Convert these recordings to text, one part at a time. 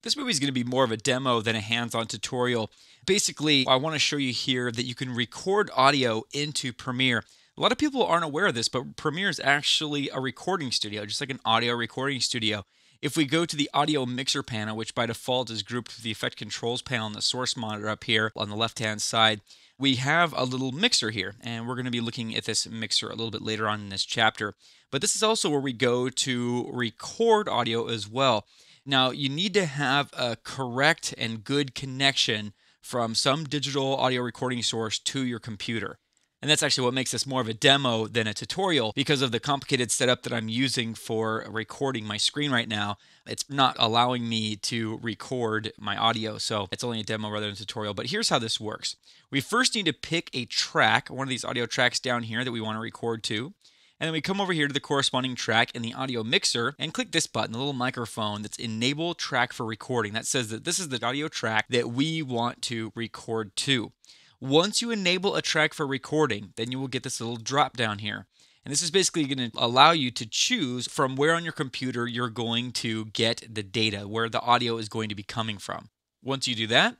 This movie is going to be more of a demo than a hands-on tutorial. Basically, I want to show you here that you can record audio into Premiere. A lot of people aren't aware of this, but Premiere is actually a recording studio, just like an audio recording studio. If we go to the audio mixer panel, which by default is grouped with the effect controls panel and the source monitor up here on the left-hand side, we have a little mixer here, and we're going to be looking at this mixer a little bit later on in this chapter. But this is also where we go to record audio as well. Now, you need to have a correct and good connection from some digital audio recording source to your computer. And that's actually what makes this more of a demo than a tutorial because of the complicated setup that I'm using for recording my screen right now. It's not allowing me to record my audio, so it's only a demo rather than a tutorial. But here's how this works. We first need to pick a track, one of these audio tracks down here that we want to record to. And then we come over here to the corresponding track in the audio mixer and click this button, the little microphone that's enable track for recording. That says that this is the audio track that we want to record to. Once you enable a track for recording, then you will get this little drop down here. And this is basically going to allow you to choose from where on your computer you're going to get the data, where the audio is going to be coming from. Once you do that,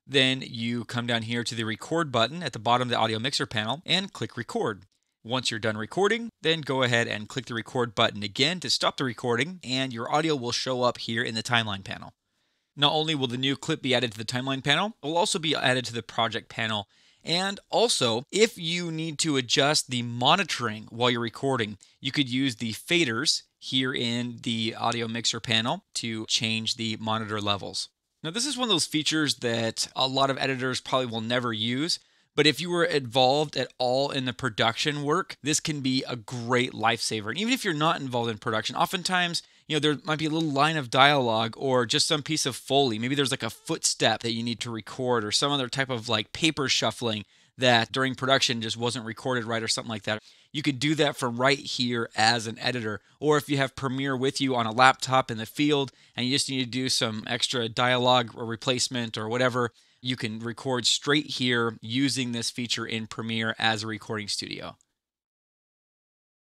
then you come down here to the record button at the bottom of the audio mixer panel and click record. Once you're done recording, then go ahead and click the record button again to stop the recording, and your audio will show up here in the timeline panel. Not only will the new clip be added to the timeline panel, it will also be added to the project panel. And also, if you need to adjust the monitoring while you're recording, you could use the faders here in the audio mixer panel to change the monitor levels. Now, this is one of those features that a lot of editors probably will never use. But if you were involved at all in the production work, this can be a great lifesaver. And even if you're not involved in production, oftentimes, there might be a little line of dialogue or just some piece of Foley. Maybe there's like a footstep that you need to record or some other type of like paper shuffling that during production just wasn't recorded right or something like that. You could do that from right here as an editor. Or if you have Premiere with you on a laptop in the field and you just need to do some extra dialogue or replacement or whatever, you can record straight here using this feature in Premiere as a recording studio.